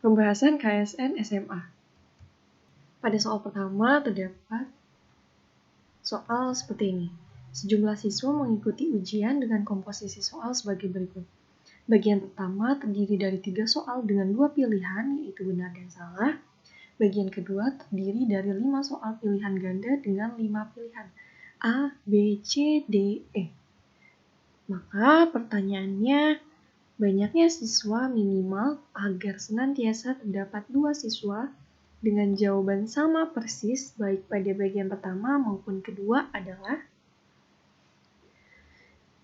Pembahasan KSN SMA. Pada soal pertama terdapat soal seperti ini. Sejumlah siswa mengikuti ujian dengan komposisi soal sebagai berikut. Bagian pertama terdiri dari 3 soal dengan 2 pilihan, yaitu benar dan salah. Bagian kedua terdiri dari 5 soal pilihan ganda dengan 5 pilihan, A, B, C, D, E. Maka pertanyaannya, banyaknya siswa minimal agar senantiasa terdapat 2 siswa dengan jawaban sama persis baik pada bagian pertama maupun kedua adalah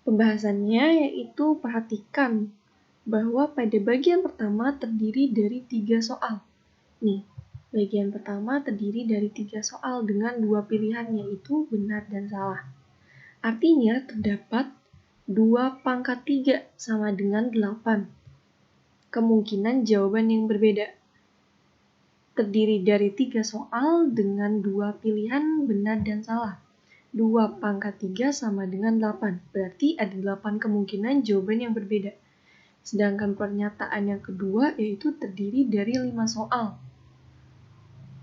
pembahasannya, yaitu perhatikan bahwa pada bagian pertama terdiri dari 3 soal. Nih, bagian pertama terdiri dari 3 soal dengan 2 pilihan, yaitu benar dan salah. Artinya terdapat 2 pangkat 3 sama dengan 8. Kemungkinan jawaban yang berbeda. Terdiri dari 3 soal dengan 2 pilihan benar dan salah. 2 pangkat 3 sama dengan 8. Berarti ada 8 kemungkinan jawaban yang berbeda. Sedangkan pernyataan yang kedua yaitu terdiri dari 5 soal.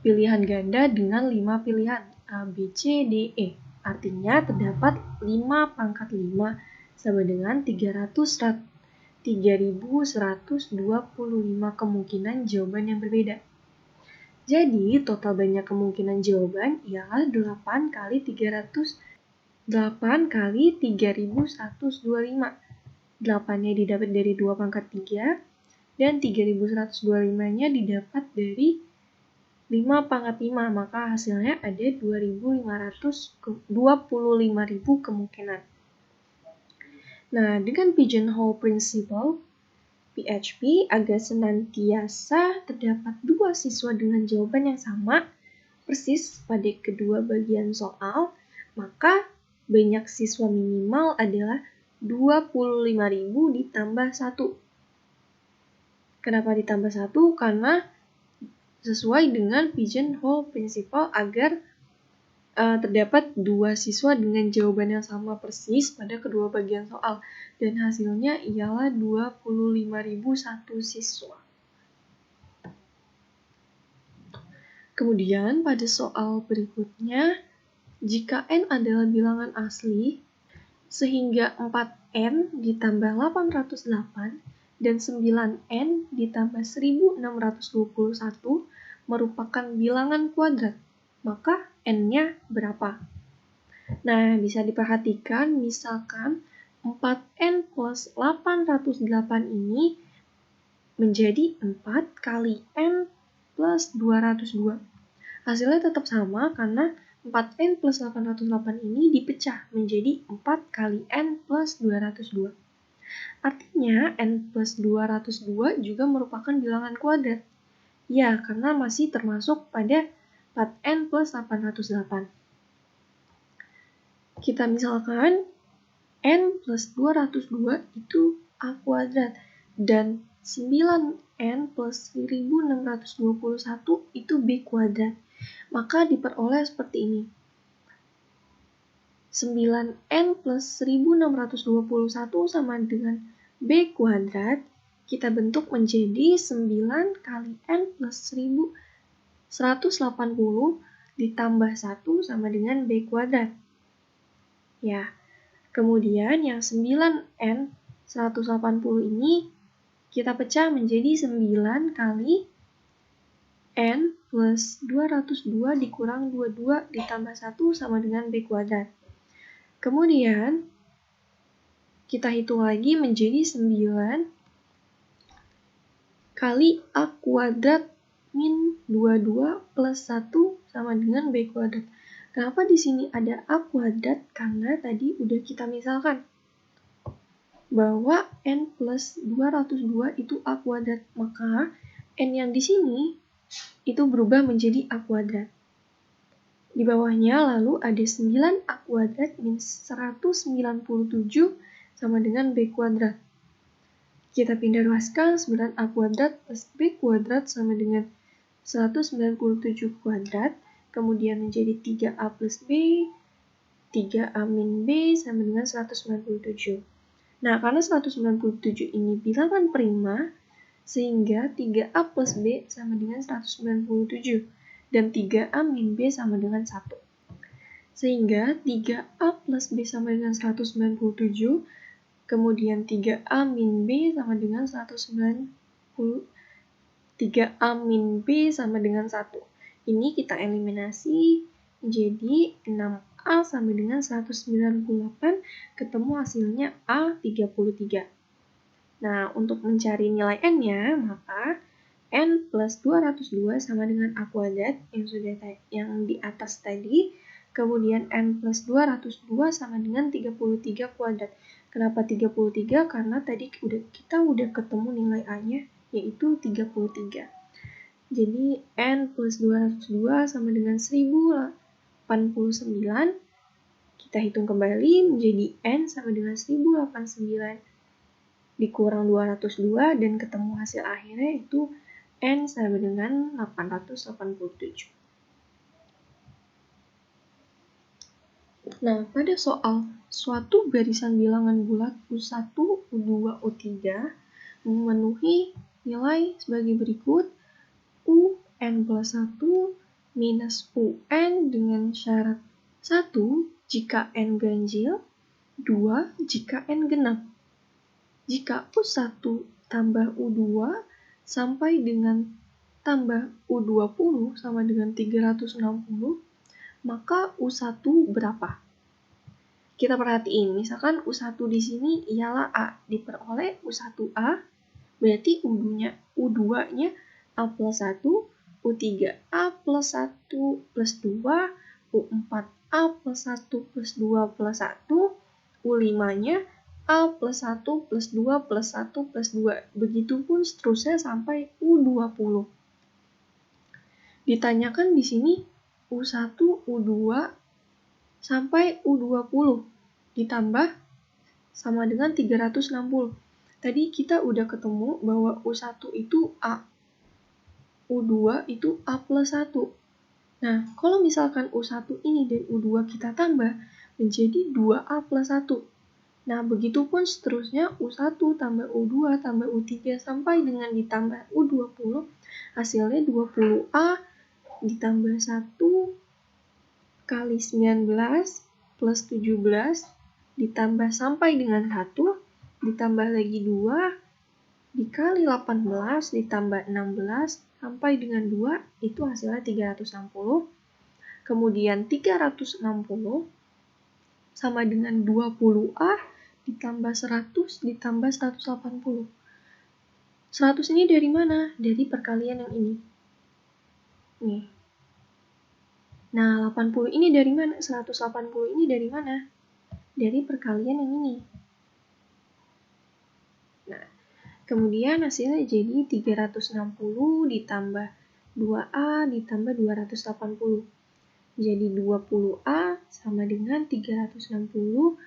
Pilihan ganda dengan 5 pilihan A, B, C, D, E. Artinya terdapat 5 pangkat 5 sama dengan 3.125 kemungkinan jawaban yang berbeda. Jadi, total banyak kemungkinan jawaban ialah 8 kali 3.125. 8-nya didapat dari 2 pangkat 3, dan 3.125-nya didapat dari 5 pangkat 5, maka hasilnya ada 25.000 kemungkinan. Nah, dengan pigeonhole principle, PHP, agar senantiasa terdapat 2 siswa dengan jawaban yang sama persis pada kedua bagian soal, maka banyak siswa minimal adalah 25.000 ditambah 1. Kenapa ditambah 1? Karena sesuai dengan pigeonhole principle agar terdapat 2 siswa dengan jawaban yang sama persis pada kedua bagian soal, dan hasilnya ialah 25.001 siswa. Kemudian pada soal berikutnya, jika n adalah bilangan asli, sehingga 4n ditambah 808 dan 9n ditambah 1621 merupakan bilangan kuadrat, maka n-nya berapa? Nah, bisa diperhatikan misalkan 4n plus 808 ini menjadi 4 kali n plus 202. Hasilnya tetap sama karena 4n plus 808 ini dipecah menjadi 4 kali n plus 202. Artinya n plus 202 juga merupakan bilangan kuadrat. Ya, karena masih termasuk pada 4n plus 808. Kita misalkan n plus 202 itu a kuadrat dan 9n plus 1621 itu b kuadrat. Maka diperoleh seperti ini. 9n plus 1621 sama dengan b kuadrat, kita bentuk menjadi 9 kali n plus 1180 ditambah 1 sama dengan b kuadrat. Ya, kemudian yang 9n 180 ini kita pecah menjadi 9 kali n plus 202 dikurang 22 ditambah 1 sama dengan b kuadrat. Kemudian kita hitung lagi menjadi 9 kali a kuadrat min 22 plus 1 sama dengan b kuadrat. Kenapa di sini ada a kuadrat? Karena tadi udah kita misalkan bahwa n plus 202 itu a kuadrat, maka n yang di sini itu berubah menjadi a kuadrat. Di bawahnya lalu ada 9a kuadrat min 197 sama dengan b kuadrat. Kita pindah ruaskan 9a kuadrat plus b kuadrat sama dengan 197 kuadrat, kemudian menjadi 3a plus b, 3a min b sama dengan 197. Nah, karena 197 ini bilangan prima, Sehingga 3A plus B sama dengan 197. Dan 3A min B sama dengan 1. Sehingga 3A plus B sama dengan 197, kemudian 3A min B sama dengan 190. 3A min B sama dengan 1. Ini kita eliminasi, jadi 6A sama dengan 198, ketemu hasilnya A33. Nah, untuk mencari nilai N-nya, maka N plus 202 sama dengan A kuadrat yang di atas tadi, kemudian N plus 202 sama dengan 33 kuadrat. Kenapa 33? Karena tadi kita udah ketemu nilai A-nya, yaitu 33. Jadi N plus 202 sama dengan 1089. Kita hitung kembali menjadi N sama dengan 1089 dikurang 202 dan ketemu hasil akhirnya itu N sama dengan 887. Nah, pada soal suatu barisan bilangan bulat U1, U2, U3 memenuhi nilai sebagai berikut. UN plus 1 minus UN dengan syarat 1 jika N ganjil, 2 jika N genap. Jika U1 tambah U2 sampai dengan tambah U20 sama dengan 360, maka U1 berapa? Kita perhatiin, misalkan U1 di sini ialah A, diperoleh U1A, berarti U2-nya A plus 1, U3A plus 1 plus 2, U4A plus 1 plus 2 plus 1, U5-nya A plus 1 plus 2 plus 1 plus 2. Begitupun seterusnya sampai U20. Ditanyakan di sini U1, U2 sampai U20 ditambah sama dengan 360. Tadi kita udah ketemu bahwa U1 itu A, U2 itu A plus 1. Nah, kalau misalkan U1 ini dan U2 kita tambah menjadi 2A plus 1. Nah, begitupun seterusnya U1 tambah U2 tambah U3 sampai dengan ditambah U20, hasilnya 20A ditambah 1 kali 19 plus 17 ditambah sampai dengan 1 ditambah lagi 2 dikali 18 ditambah 16 sampai dengan 2 itu hasilnya 360. Kemudian 360 sama dengan 20A ditambah 100 ditambah 180. 100 ini dari mana? Dari perkalian yang ini. Nih. Nah, 80 ini dari mana? 180 ini dari mana? Dari perkalian yang ini. Nah, kemudian hasilnya jadi 360 ditambah 2A ditambah 280. Jadi 20A sama dengan 360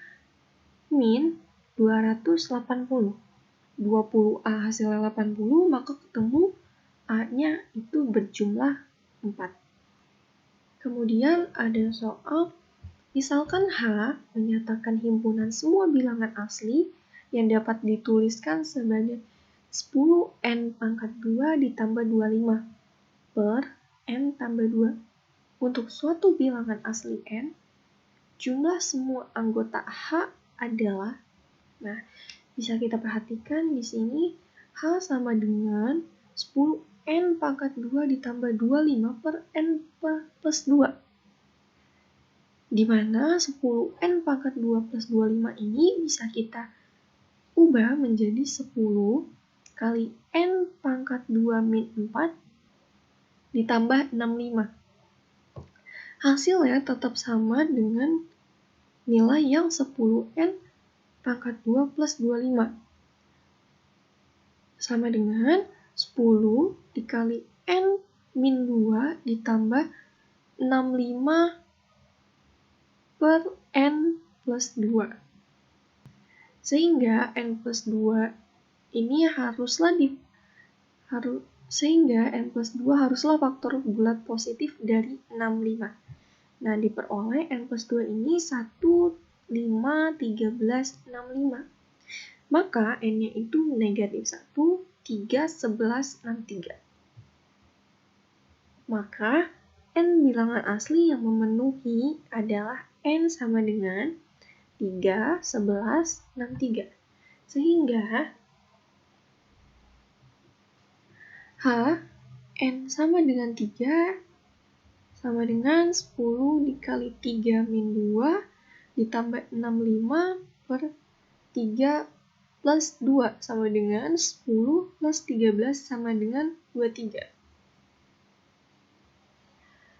min 280. 20A hasilnya 80, maka ketemu A-nya itu berjumlah 4. Kemudian ada soal, misalkan H menyatakan himpunan semua bilangan asli yang dapat dituliskan sebagai 10N pangkat 2 ditambah 25 per N tambah 2. Untuk suatu bilangan asli N, jumlah semua anggota H adalah, nah, bisa kita perhatikan di sini H sama dengan 10N pangkat 2 ditambah 25 per N plus 2. Di mana 10N pangkat 2 plus 25 ini bisa kita ubah menjadi 10 kali N pangkat 2 min 4 ditambah 65. Hasilnya tetap sama dengan nilai yang 10N pangkat 2 plus 25. Sama dengan 10 dikali N min 2 ditambah 65 per N plus 2. Sehingga N plus 2 ini sehingga N plus 2 haruslah faktor bulat positif dari 65. Nah, diperoleh N plus 2 ini 1, 5, 13, 65. Maka N-nya itu negatif 1, 3, 11, 63. Maka N bilangan asli yang memenuhi adalah N sama dengan 3, 11, 63. Sehingga H, N sama dengan 3 sama dengan 10 dikali 3 min 2 ditambah 65 per 3 plus 2 sama dengan 10 plus 13 sama dengan 23.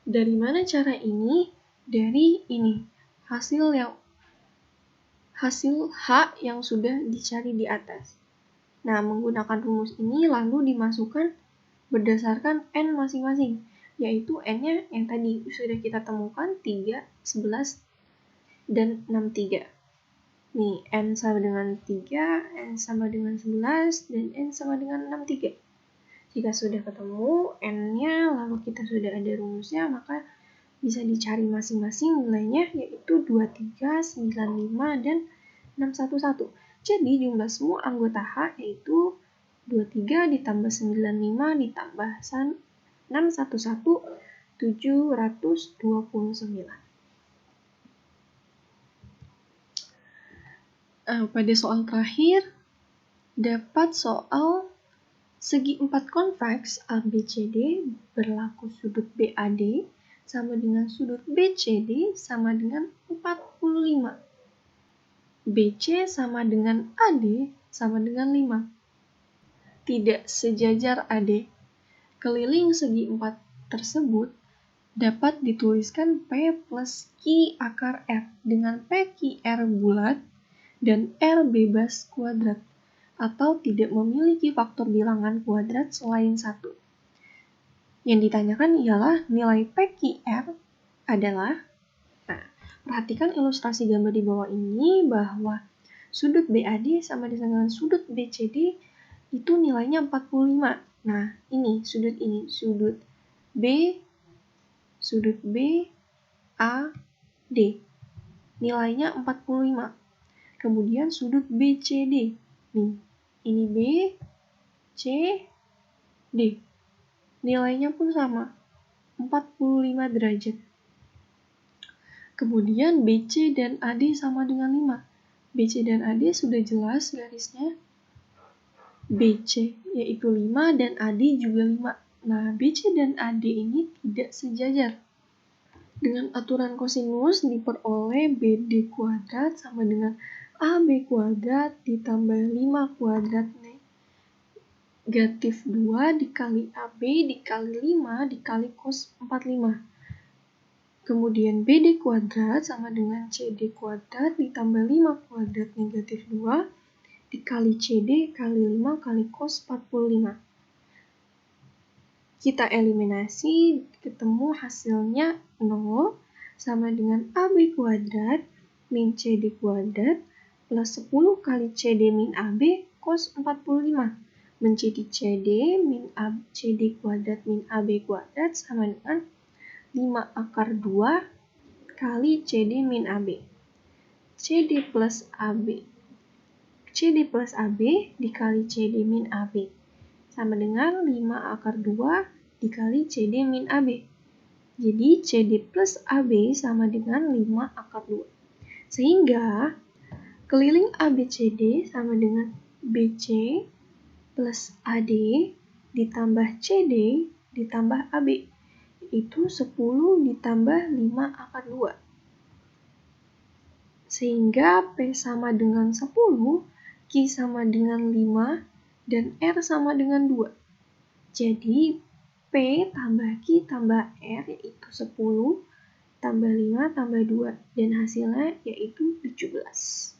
Dari mana cara ini? Dari ini, hasil H yang sudah dicari di atas. Nah, menggunakan rumus ini lalu dimasukkan berdasarkan N masing-masing, yaitu N-nya yang tadi sudah kita temukan 3, 11, dan 63. Nih, N sama dengan 3, N sama dengan 11, dan N sama dengan 63. Jika sudah ketemu N-nya, lalu kita sudah ada rumusnya, maka bisa dicari masing-masing nilainya, yaitu 23, 95, dan 611. Jadi jumlah semua anggota H yaitu 23 ditambah 95 ditambah 611, 729. Pada soal terakhir, dapat soal segi 4 konveks ABCD berlaku sudut BAD sama dengan sudut BCD sama dengan 45. BC sama dengan AD sama dengan 5. Tidak sejajar AD. Keliling segi 4 tersebut dapat dituliskan P plus Q akar R dengan P Q R bulat dan R bebas kuadrat atau tidak memiliki faktor bilangan kuadrat selain 1. Yang ditanyakan ialah nilai PQR adalah, perhatikan ilustrasi gambar di bawah ini bahwa sudut BAD sama dengan sudut BCD itu nilainya 45. Nah, sudut B, A, D. Nilainya 45. Kemudian sudut BCD. Nih, ini B, C, D. Nilainya pun sama, 45 derajat. Kemudian BC dan AD sama dengan 5. BC dan AD sudah jelas garisnya. BC yaitu 5 dan AD juga 5. Nah, BC dan AD ini tidak sejajar. Dengan aturan kosinus diperoleh BD kuadrat sama dengan AB kuadrat ditambah 5 kuadrat negatif 2 dikali AB dikali 5 dikali cos 45. Kemudian BD kuadrat sama dengan CD kuadrat ditambah 5 kuadrat negatif 2 dikali CD kali 5 kali cos 45. Kita eliminasi, ketemu hasilnya 0 sama dengan AB kuadrat min CD kuadrat plus 10 kali CD min AB cos 45. Menjadi CD min CD kuadrat min AB kuadrat sama dengan 5 akar 2 kali CD min AB. CD plus AB dikali CD min AB sama dengan 5 akar 2 dikali CD min AB. Jadi CD plus AB sama dengan 5 akar 2. Sehingga keliling ABCD sama dengan BC plus AD ditambah CD ditambah AB, itu 10 ditambah 5 akar 2. Sehingga P sama dengan 10, Q sama dengan 5, dan R sama dengan 2. Jadi P tambah Q tambah R yaitu 10, tambah 5 tambah 2, dan hasilnya yaitu 17.